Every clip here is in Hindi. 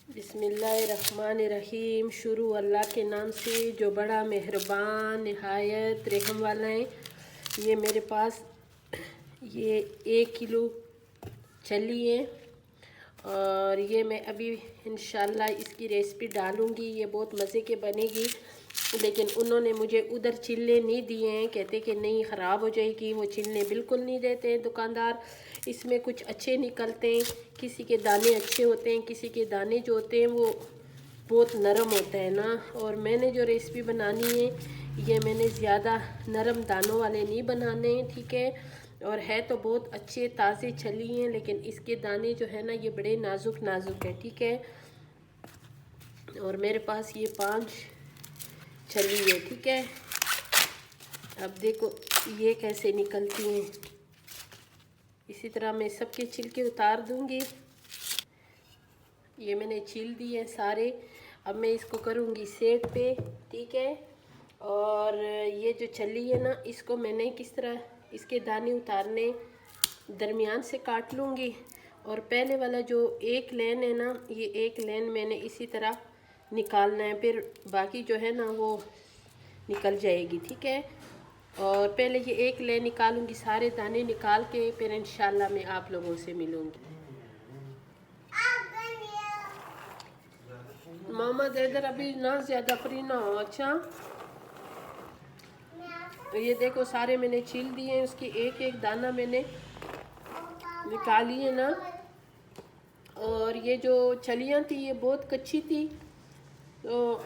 बिस्मिल्लाहिर्रहमानिर्रहीम। शुरू अल्लाह के नाम से जो बड़ा मेहरबान निहायत रहम वाला है। ये मेरे पास ये 1 किलो चली है और ये मैं अभी इंशाल्लाह इसकी रेसिपी डालूँगी। ये बहुत मज़े के बनेगी, लेकिन उन्होंने मुझे उधर चिल्ले नहीं दिए हैं। कहते कि नहीं ख़राब हो जाएगी। वो चिल्ले बिल्कुल नहीं देते हैं दुकानदार। इसमें कुछ अच्छे निकलते हैं, किसी के दाने अच्छे होते हैं, किसी के दाने जो होते हैं वो बहुत नरम होता है ना। और मैंने जो रेसिपी बनानी है ये मैंने ज़्यादा नरम दानों वाले नहीं बनाने हैं, ठीक है। और है तो बहुत अच्छे ताज़े छली हैं, लेकिन इसके दाने जो है ना ये बड़े नाजुक नाजुक है, ठीक है। और मेरे पास ये 5 छली है, ठीक है। अब देखो ये कैसे निकलती हैं। इसी तरह मैं सबके छिलके उतार दूंगी। ये मैंने छील दिए सारे। अब मैं इसको करूंगी सेट पे, ठीक है। और ये जो छली है ना इसको मैंने किस तरह इसके दाने उतारने दरमियान से काट लूँगी। और पहले वाला जो एक लेन है ना ये एक लेन मैंने इसी तरह निकालना है, फिर बाकी जो है ना वो निकल जाएगी, ठीक है। और पहले ये एक ले निकालूंगी, सारे दाने निकाल के फिर इंशाल्लाह मैं आप लोगों से मिलूंगी। मोहम्मद इधर अभी ना ज़्यादा फ्री ना हो, अच्छा। तो ये देखो सारे मैंने छील दिए हैं, उसकी एक एक दाना मैंने निकाली है ना। और ये जो छलियाँ थी ये बहुत कच्ची थी, तो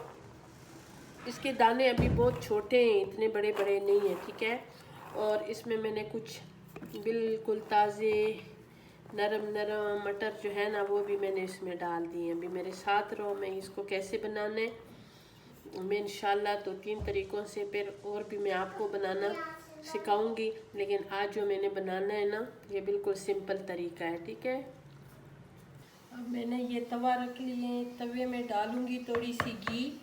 इसके दाने अभी बहुत छोटे हैं, इतने बड़े बड़े नहीं हैं, ठीक है। और इसमें मैंने कुछ बिल्कुल ताज़े नरम नरम मटर जो है ना वो भी मैंने इसमें डाल दिए। अभी मेरे साथ रहो, मैं इसको कैसे बनाने मैं इंशाल्लाह 2-3 तरीक़ों से फिर और भी मैं आपको बनाना सिखाऊंगी। लेकिन आज जो मैंने बनाना है ना ये बिल्कुल सिंपल तरीका है, ठीक है। अब मैंने ये तवा रख लिए, तवे में डालूंगी थोड़ी सी घी।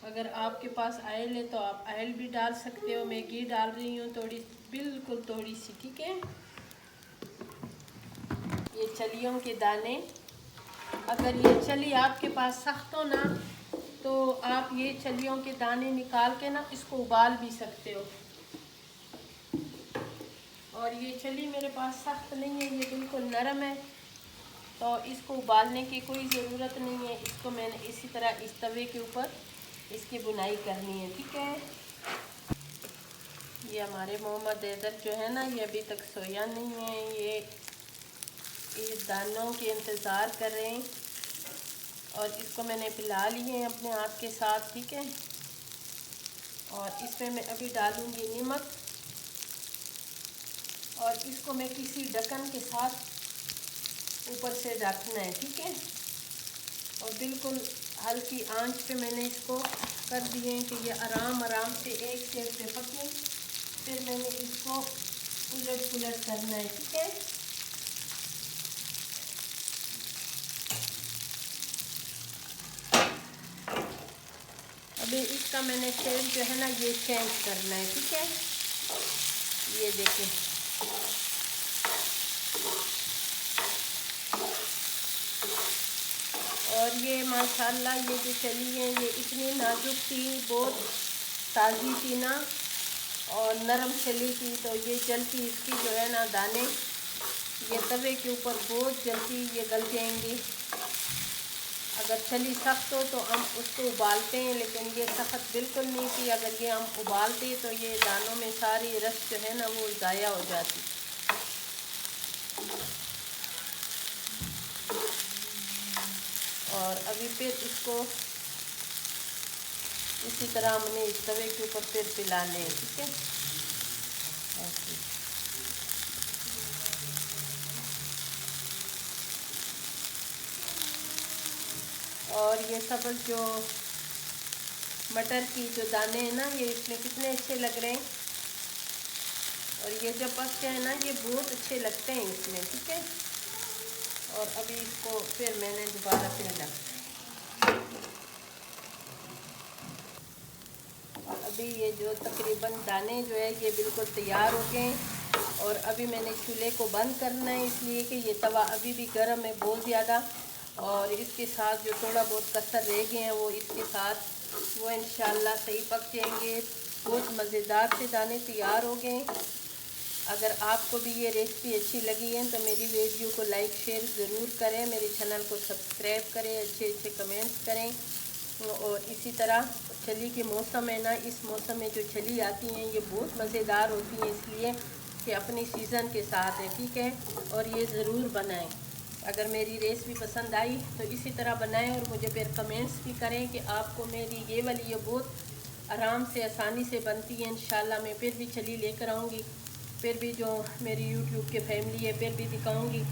अगर आपके पास ऑयल है तो आप ऑयल भी डाल सकते हो। मैं घी डाल रही हूँ थोड़ी, बिल्कुल थोड़ी सी, ठीक है। ये छलियों के दाने, अगर ये छली आपके पास सख्त हो ना तो आप ये छलियों के दाने निकाल के ना इसको उबाल भी सकते हो। और ये छली मेरे पास सख्त नहीं है, ये बिल्कुल नरम है, तो इसको उबालने की कोई ज़रूरत नहीं है। इसको मैंने इसी तरह इस तवे के ऊपर इसकी बुनाई करनी है, ठीक है। ये हमारे मोहम्मद हैदर जो है ना ये अभी तक सोया नहीं है, ये इस दानों के इंतज़ार कर रहे हैं। और इसको मैंने पिला लिए हैं अपने हाथ के साथ, ठीक है। और इसमें मैं अभी डालूँगी नमक और इसको मैं किसी ढक्कन के साथ ऊपर से ढकना है, ठीक है। और बिल्कुल हल्की आंच पे मैंने इसको कर दिए कि ये आराम आराम से एक साइड पे पके। फिर मैंने इसको उलट पुलट करना है, ठीक है। अभी इसका मैंने शेप जो है ना ये चेंज करना है, ठीक है। ये देखें, और ये माशाल्लाह ये जो चली है ये इतनी नाजुक थी, बहुत ताज़ी थी ना और नरम चली थी। तो ये जल्दी इसकी जो है ना दाने ये तवे के ऊपर बहुत जल्दी ये गल जाएंगी। अगर चली सख्त हो तो हम उसको उबालते हैं, लेकिन ये सख्त बिल्कुल नहीं थी। अगर ये हम उबालते तो ये दानों में सारी रस जो है ना वो ज़ाया हो जाती। और अभी फिर इसको इसी तरह हमने इस तवे के ऊपर फिर पिलाने हैं, ठीक है। ऐसे और ये सब जो मटर की जो दाने हैं ना ये इसमें कितने अच्छे लग रहे हैं। और ये जब पकते हैं ना ये बहुत अच्छे लगते हैं इसमें, ठीक है। और अभी इसको फिर मैंने दोबारा फिर ढक। और अभी ये जो तकरीबन दाने जो है ये बिल्कुल तैयार हो गए हैं। और अभी मैंने चूल्हे को बंद करना है, इसलिए कि ये तवा अभी भी गर्म है बहुत ज़्यादा। और इसके साथ जो थोड़ा बहुत कसर रह गए हैं वो इसके साथ वो इंशाल्लाह सही पक जाएंगे। बहुत मज़ेदार से दाने तैयार हो गए। अगर आपको भी ये रेसिपी अच्छी लगी है तो मेरी वीडियो को लाइक शेयर ज़रूर करें, मेरे चैनल को सब्सक्राइब करें, अच्छे अच्छे कमेंट्स करें। और इसी तरह छली के मौसम है ना, इस मौसम में जो छली आती हैं ये बहुत मज़ेदार होती हैं, इसलिए कि अपनी सीज़न के साथ है, ठीक है। और ये ज़रूर बनाएं। अगर मेरी रेसिपी पसंद आई तो इसी तरह बनाएं और मुझे फिर कमेंट्स भी करें कि आपको मेरी ये वाली ये बहुत आराम से आसानी से बनती है। इंशाल्लाह मैं फिर भी छली लेकर आऊँगी, फिर भी जो मेरी यूट्यूब के फैमिली है फिर भी दिखाऊँगी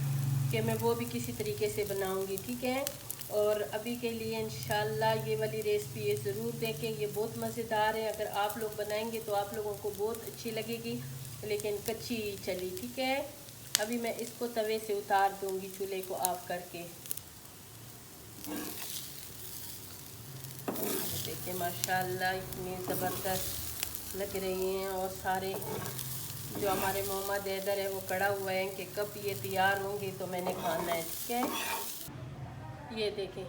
कि मैं वो भी किसी तरीके से बनाऊँगी, ठीक है। और अभी के लिए इंशाल्लाह ये वाली रेसिपी ये ज़रूर देखें, ये बहुत मज़ेदार है। अगर आप लोग बनाएंगे तो आप लोगों को बहुत अच्छी लगेगी, लेकिन कच्ची चली, ठीक है। अभी मैं इसको तवे से उतार दूंगी चूल्हे को ऑफ करके। देखिए माशाल्लाह इतनी ज़बरदस्त लग रही हैं। और सारे जो हमारे मोहम्मद हैदर है वो कड़ा हुआ है कि कब ये तैयार होंगी तो मैंने खाना है, ठीक है। ये देखें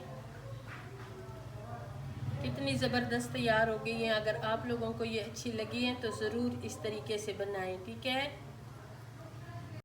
कितनी ज़बरदस्त तैयार हो गई है। अगर आप लोगों को ये अच्छी लगी है तो ज़रूर इस तरीके से बनाएं, ठीक है।